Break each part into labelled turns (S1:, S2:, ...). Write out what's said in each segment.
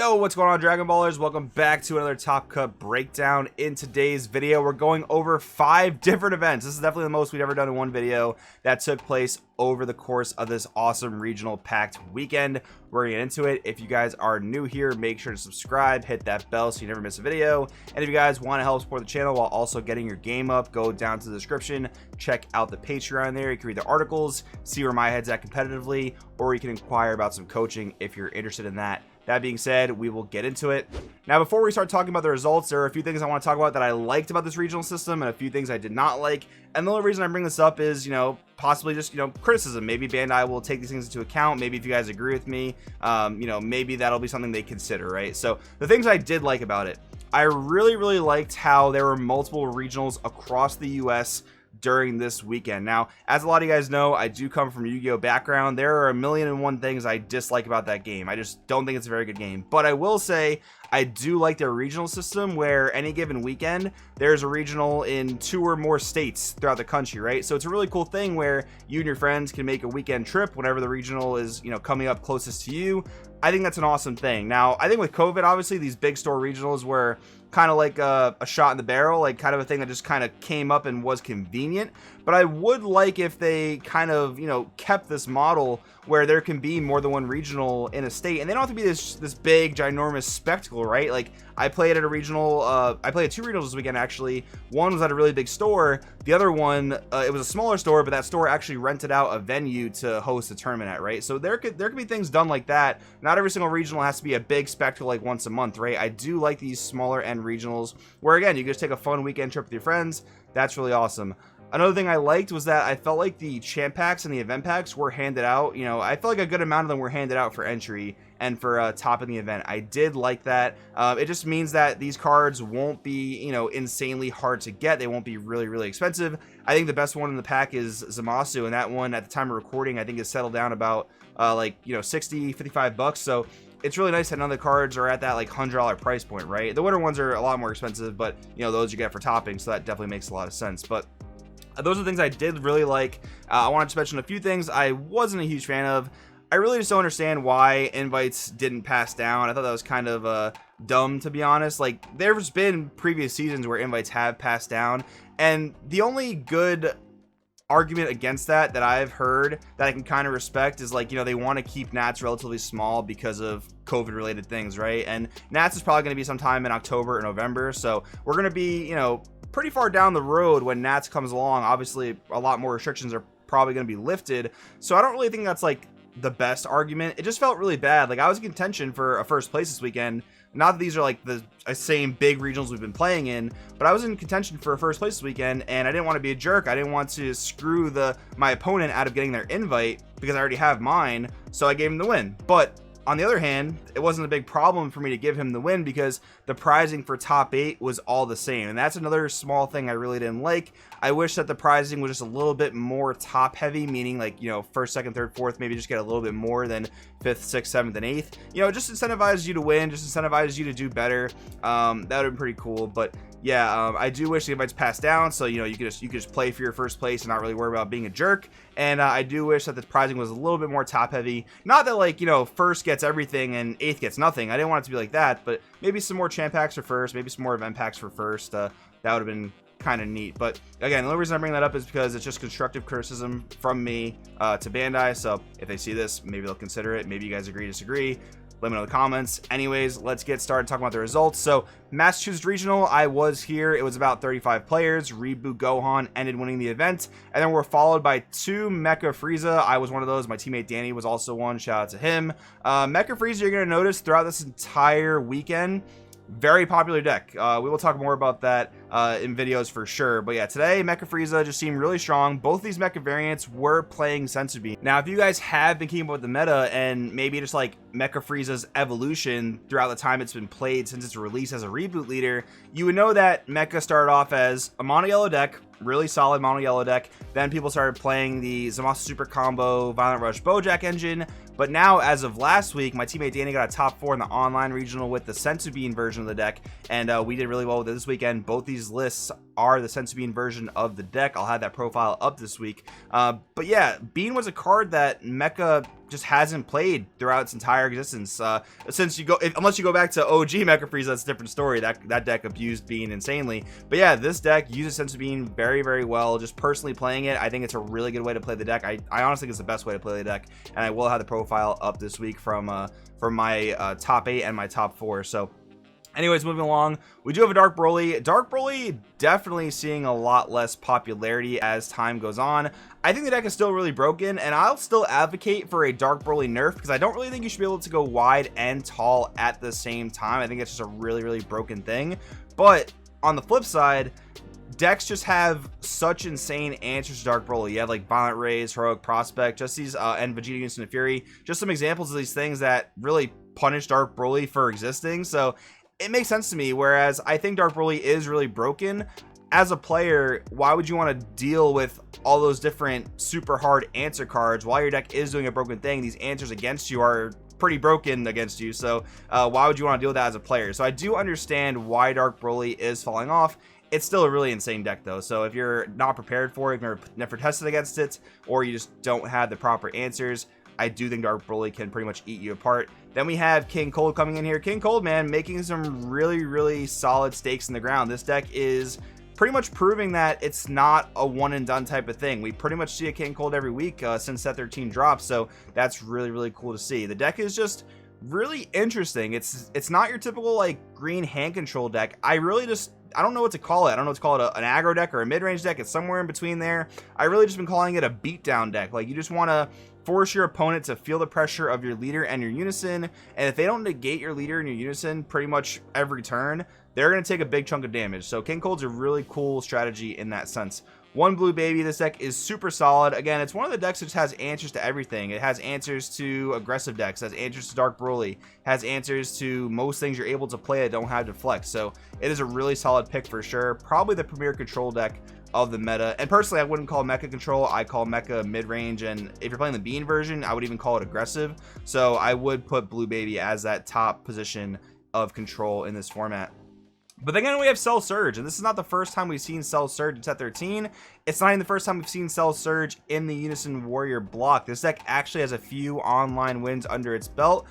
S1: Yo, what's going on, Dragon Ballers? Welcome back to another Top Cut breakdown. In today's video, we're going over 5 different events. This is definitely the most we've ever done in one video that took place over the course of this awesome regional packed weekend. We're gonna get into it. If you guys are new here, make sure to subscribe, hit that bell so you never miss a video. And if you guys want to help support the channel while also getting your game up, go down to the description, check out the Patreon there. You can read the articles, see where my head's at competitively, or you can inquire about some coaching if you're interested in that. That being said, we will get into it. Now, before we start talking about the results, there are a few things I want to talk about that I liked about this regional system and a few things I did not like. And the only reason I bring this up is, possibly just, criticism. Maybe Bandai will take these things into account. Maybe if you guys agree with me, maybe that'll be something they consider, right? So the things I did like about it, I really liked how there were multiple regionals across the US during this weekend. Now, as a lot of you guys know, I do come from a Yu-Gi-Oh background. There are a million and one things I dislike about that game. I just don't think it's a very good game. But I will say I do like their regional system where any given weekend there's a regional in 2 or more states throughout the country, right? So it's a really cool thing where you and your friends can make a weekend trip whenever the regional is, coming up closest to you. I think that's an awesome thing. Now, I think with COVID, obviously these big store regionals were kind of like a shot in the barrel, like kind of a thing that just kind of came up and was convenient. But I would like if they kind of, kept this model where there can be more than one regional in a state, and they don't have to be this big, ginormous spectacle, right? Like I played at a regional, I played at 2 regionals this weekend actually. One was at a really big store. The other one, it was a smaller store, but that store actually rented out a venue to host a tournament at, right? So there could be things done like that. Not every single regional has to be a big spectacle like once a month, right? I do like these smaller end regionals where, again, you can just take a fun weekend trip with your friends. That's really awesome. Another thing I liked was that I felt like the champ packs and the event packs were handed out. I felt like a good amount of them were handed out for entry and for top in the event. I did like that. It just means that these cards won't be, insanely hard to get. They won't be really expensive. I think the best one in the pack is Zamasu, and that one at the time of recording I think is settled down about 60, 55 bucks. So it's really nice that none of the cards are at that like $100 price point, right? The winter ones are a lot more expensive, but those you get for topping, so that definitely makes a lot of sense. But those are the things I did really like. I wanted to mention a few things I wasn't a huge fan of. I really just don't understand why invites didn't pass down. I thought that was kind of dumb, to be honest. Like, there's been previous seasons where invites have passed down, and the only good argument against that I've heard that I can kind of respect is, like, they want to keep Nats relatively small because of COVID related things, right? And Nats is probably going to be sometime in October or November, so we're going to be, pretty far down the road when Nats comes along. Obviously a lot more restrictions are probably going to be lifted, so I don't really think that's like the best argument. It just felt really bad. Like, I was in contention for a first place this weekend. Not that these are like the same big regionals we've been playing in, but I was in contention for a first place this weekend, and I didn't want to be a jerk. I didn't want to screw my opponent out of getting their invite because I already have mine, so I gave him the win. But on the other hand, it wasn't a big problem for me to give him the win because the prizing for top 8 was all the same. And that's another small thing I really didn't like. I wish that the prizing was just a little bit more top heavy, meaning like, first, second, third, fourth, maybe just get a little bit more than 5th, 6th, 7th, and 8th. Just incentivizes you to win, just incentivizes you to do better. That would have been pretty cool. But yeah, I do wish the invites passed down, so you could just play for your first place and not really worry about being a jerk. And I do wish that the prizing was a little bit more top heavy. Not that, like, first gets everything and 8th gets nothing. I didn't want it to be like that, but maybe some more champ packs for first, maybe some more event packs for first. That would have been kind of neat. But again, the only reason I bring that up is because it's just constructive criticism from me to Bandai. So if they see this, maybe they'll consider it. Maybe you guys agree, disagree. Let me know in the comments. Anyways, let's get started talking about the results. So Massachusetts Regional, I was here. It was about 35 players. Reboot Gohan ended winning the event. And then we're followed by 2 Mecha Frieza. I was one of those. My teammate Danny was also one. Shout out to him. Mecha Frieza, you're going to notice throughout this entire weekend, very popular deck. We will talk more about that in videos for sure. But yeah, today Mecha Frieza just seemed really strong. Both these mecha variants were playing Senzu Bean. Now, if you guys have been keeping up with the meta and maybe just like Mecha Frieza's evolution throughout the time it's been played since its release as a reboot leader, you would know that Mecha started off as a mono yellow deck, really solid mono yellow deck. Then people started playing the Zamasu Super Combo Violent Rush Bojack engine. But now, as of last week, my teammate Danny got a top 4 in the online regional with the Senzu Bean version of the deck, and we did really well with it this weekend. Both these lists are the Senzu Bean version of the deck. I'll have that profile up this week. But yeah, Bean was a card that Mecha just hasn't played throughout its entire existence. Unless you go back to OG Mecha Frieza, that's a different story. That deck abused Bean insanely. But yeah, this deck uses Senzu Bean very, very well. Just personally playing it, I think it's a really good way to play the deck. I honestly think it's the best way to play the deck, and I will have the profile up this week from my top 8 and my top 4. So anyways, moving along, we do have a Dark Broly. Dark Broly definitely seeing a lot less popularity as time goes on. I think the deck is still really broken, and I'll still advocate for a Dark Broly nerf because I don't really think you should be able to go wide and tall at the same time. I think it's just a really, really broken thing. But on the flip side, decks just have such insane answers to Dark Broly. You have like Violent Rays, Heroic Prospect, just these, and Vegeta Unison of Fury. Just some examples of these things that really punish Dark Broly for existing. So it makes sense to me, whereas I think Dark Broly is really broken. As a player, why would you want to deal with all those different super hard answer cards while your deck is doing a broken thing? These answers against you are pretty broken against you, so why would you want to deal with that as a player? So I do understand why Dark Broly is falling off. It's still a really insane deck though, so if you're not prepared for it, if you've never tested against it, or you just don't have the proper answers, I do think Dark Broly can pretty much eat you apart. Then we have King Cold coming in here. King Cold, man, making some really, really solid stakes in the ground. This deck is pretty much proving that it's not a one and done type of thing. We pretty much see a King Cold every week since set 13 drops, so that's really, really cool to see. The deck is just really interesting. It's not your typical like green hand control deck. I don't know what to call it. I don't know what to call it, an aggro deck or a mid-range deck. It's somewhere in between there. I really just been calling it a beatdown deck. Like, you just want to force your opponent to feel the pressure of your leader and your unison, and if they don't negate your leader and your unison pretty much every turn, they're going to take a big chunk of damage. So King Cold's a really cool strategy in that sense. One Blue Baby, this deck is super solid. Again, it's one of the decks that just has answers to everything. It has answers to aggressive decks, has answers to Dark Broly, has answers to most things you're able to play that don't have Deflect. So it is a really solid pick for sure. Probably the premier control deck of the meta. And personally, I wouldn't call Mecha control. I call Mecha mid-range, and if you're playing the Bean version, I would even call it aggressive. So I would put Blue Baby as that top position of control in this format. But then again, we have Cell Surge, and this is not the first time we've seen Cell Surge in set 13. It's not even the first time we've seen Cell Surge in the Unison Warrior block. This deck actually has a few online wins under its belt,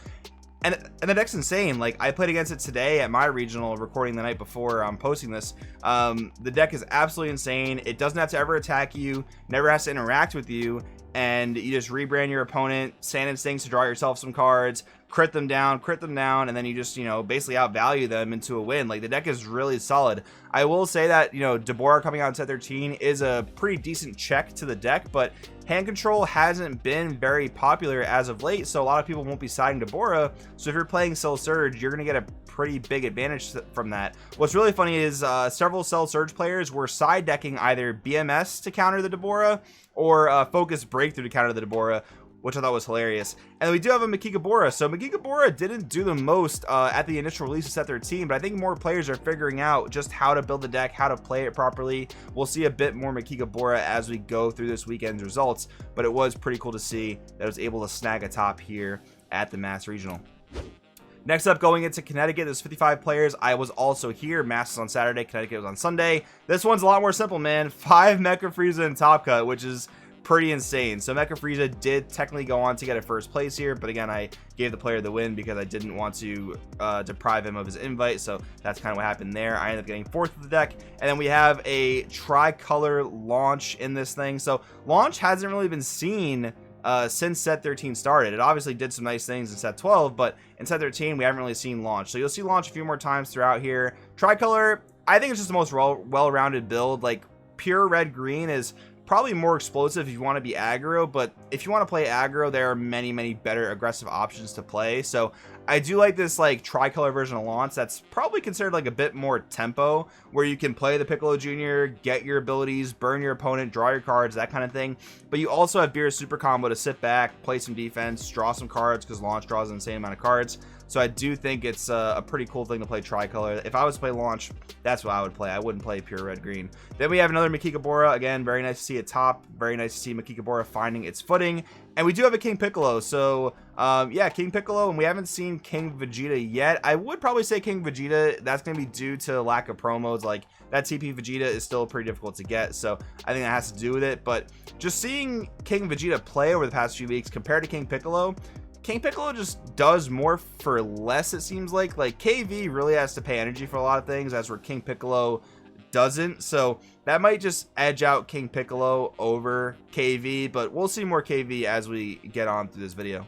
S1: and the deck's insane. Like, I played against it today at my regional, recording the night before I'm posting this. The deck is absolutely insane. It doesn't have to ever attack you, never has to interact with you, and you just rebrand your opponent, Sand Instincts to draw yourself some cards, crit them down, and then you just, you know, basically outvalue them into a win. Like, the deck is really solid. I will say that, you know, Deborah coming out in set 13 is a pretty decent check to the deck, but hand control hasn't been very popular as of late, so a lot of people won't be siding Deborah. So if you're playing Cell Surge, you're going to get a pretty big advantage from that. What's really funny is several Cell Surge players were side decking either BMS to counter the Deborah or Focus Breakthrough to counter the Deborah, which I thought was hilarious. And we do have a Makikabora. So Makikabora didn't do the most at the initial release of set 13, but I think more players are figuring out just how to build the deck, how to play it properly. We'll see a bit more Makikabora as we go through this weekend's results, but it was pretty cool to see that I was able to snag a top here at the Mass Regional. Next up, going into Connecticut, there's 55 players. I was also here. Mass is on Saturday, Connecticut was on Sunday. This one's a lot more simple, man. 5 Mecha Frieza in Top Cut, which is pretty insane. So Mecha Frieza did technically go on to get a first place here, but again, I gave the player the win because I didn't want to deprive him of his invite, so that's kind of what happened there. I ended up getting 4th of the deck, and then we have a tricolor launch in this thing. So launch hasn't really been seen since set 13 started. It obviously did some nice things in set 12, but in set 13 we haven't really seen launch. So you'll see launch a few more times throughout here. Tricolor, I think it's just the most well-rounded build. Like, pure red green is probably more explosive if you want to be aggro, but if you want to play aggro, there are many better aggressive options to play. So I do like this like tricolor version of launch that's probably considered like a bit more tempo, where you can play the Piccolo Jr., get your abilities, burn your opponent, draw your cards, that kind of thing. But you also have Beerus super combo to sit back, play some defense, draw some cards, because launch draws an insane amount of cards. So I do think it's a pretty cool thing to play tricolor. If I was to play launch, that's what I would play. I wouldn't play pure red green. Then we have another Makikabora. Again, very nice to see it top. Very nice to see Makikabora finding its footing. And we do have a King Piccolo. So yeah, King Piccolo, and we haven't seen King Vegeta yet. I would probably say King Vegeta. That's going to be due to lack of promos. Like, that TP Vegeta is still pretty difficult to get, so I think that has to do with it. But just seeing King Vegeta play over the past few weeks compared to King Piccolo just does more for less, it seems like. Like, KV really has to pay energy for a lot of things, as where King Piccolo doesn't. So that might just edge out King Piccolo over KV, but we'll see more KV as we get on through this video.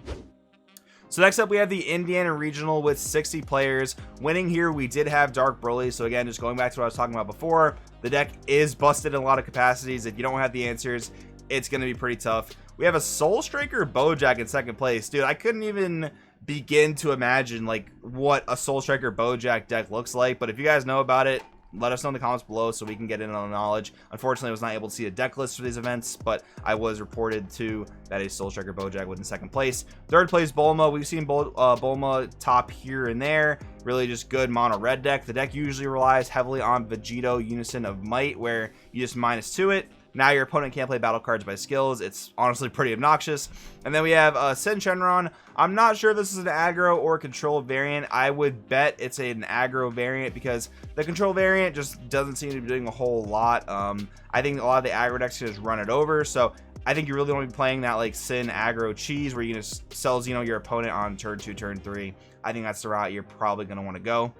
S1: So next up, we have the Indiana Regional with 60 players. Winning here, we did have Dark Broly. So again, just going back to what I was talking about before, the deck is busted in a lot of capacities. If you don't have the answers, it's going to be pretty tough. We have a Soul Striker Bojack in second place. Dude, I couldn't even begin to imagine like what a Soul Striker Bojack deck looks like. But if you guys know about it, let us know in the comments below so we can get in on the knowledge. Unfortunately, I was not able to see a deck list for these events, but I was reported to that a Soul Striker Bojack was in second place. Third place, Bulma. We've seen Bulma top here and there. Really just good mono red deck. The deck usually relies heavily on Vegito Unison of Might, where you just -2 it. Now your opponent can't play battle cards by skills. It's honestly pretty obnoxious. And then we have Sin Shenron. I'm not sure if this is an aggro or control variant. I would bet it's an aggro variant because the control variant just doesn't seem to be doing a whole lot. I think a lot of the aggro decks just run it over. So I think you really want to be playing that like Sin aggro cheese where you can just sell Xeno your opponent on turn 2, turn 3. I think that's the route you're probably going to want to go.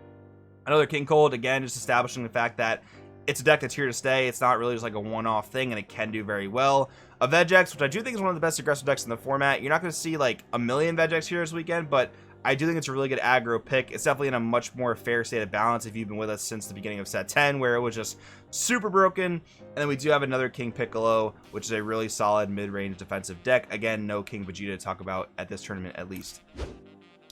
S1: Another King Cold, again, just establishing the fact that it's a deck that's here to stay. It's not really just like a one-off thing, and it can do very well. A Vegex, which I do think is one of the best aggressive decks in the format. You're not going to see like a million Vegex here this weekend, but I do think it's a really good aggro pick. It's definitely in a much more fair state of balance if you've been with us since the beginning of set 10, where it was just super broken. And then we do have another King Piccolo, which is a really solid mid-range defensive deck. Again, no King Vegeta to talk about at this tournament, at least.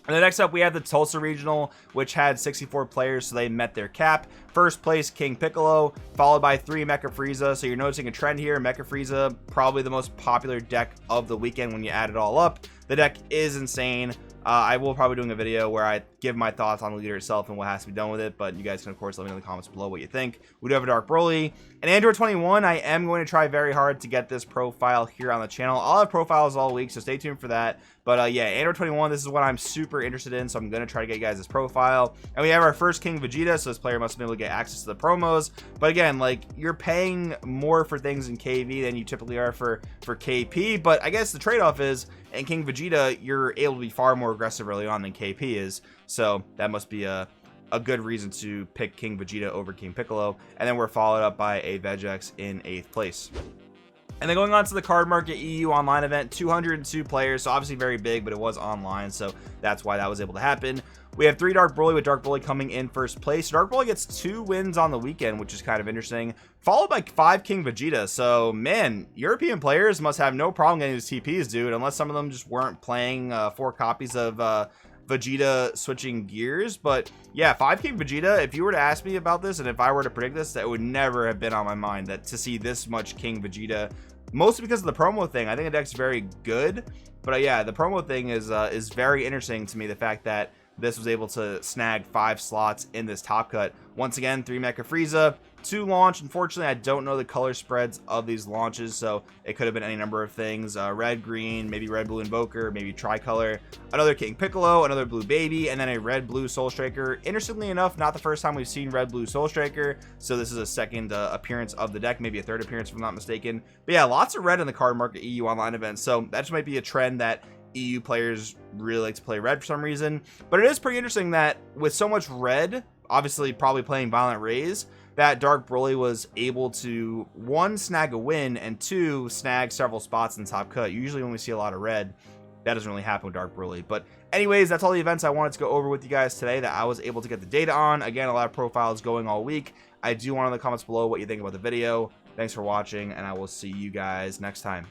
S1: And then next up, we have the Tulsa Regional, which had 64 players, so they met their cap. First place, King Piccolo, followed by 3 Mecha Frieza. So you're noticing a trend here. Mecha Frieza, probably the most popular deck of the weekend when you add it all up. The deck is insane. I will probably doing a video where I give my thoughts on the leader itself and what has to be done with it, but you guys can of course let me know in the comments below what you think. We do have a Dark Broly and Android 21. I am going to try very hard to get this profile here on the channel. I'll have profiles all week, so stay tuned for that. But yeah, Android 21, this is what I'm super interested in, so I'm going to try to get you guys this profile. And we have our first King Vegeta, so this player must be able to get access to the promos. But again, like, you're paying more for things in KV than you typically are for KP, but I guess the trade-off is in King Vegeta, you're able to be far more aggressive early on than KP is, so that must be a good reason to pick King Vegeta over King Piccolo. And then we're followed up by a Vegex in 8th place. And then going on to the Card Market EU online event, 202 players, so obviously very big, but it was online, so that's why that was able to happen. We have 3 Dark Broly, with Dark Broly coming in first place. Dark Broly gets 2 wins on the weekend, which is kind of interesting, followed by 5 King Vegeta. So, man, European players must have no problem getting these TPs, dude, unless some of them just weren't playing 4 copies of Vegeta switching gears. But yeah, 5 King Vegeta, if you were to ask me about this and if I were to predict this, that would never have been on my mind, that to see this much King Vegeta, mostly because of the promo thing. I think the deck's very good, but yeah, the promo thing is very interesting to me, the fact that this was able to snag 5 slots in this top cut. Once again, 3 Mecha Frieza, 2 launch. Unfortunately, I don't know the color spreads of these launches, so it could have been any number of things. Red, green, maybe red, blue Invoker, maybe tricolor, another King Piccolo, another blue baby, and then a red, blue Soul Striker. Interestingly enough, not the first time we've seen red, blue Soul Striker, so this is a second appearance of the deck, maybe a third appearance if I'm not mistaken. But yeah, lots of red in the Card Market EU online events, so that just might be a trend that EU players really like to play red for some reason. But it is pretty interesting that with so much red, obviously probably playing Violent Rays, that Dark Broly was able to 1, snag a win, and 2, snag several spots in the top cut. Usually when we see a lot of red, that doesn't really happen with Dark Broly. But anyways, that's all the events I wanted to go over with you guys today that I was able to get the data on. Again, a lot of profiles going all week. I do want in the comments below what you think about the video. Thanks for watching, and I will see you guys next time.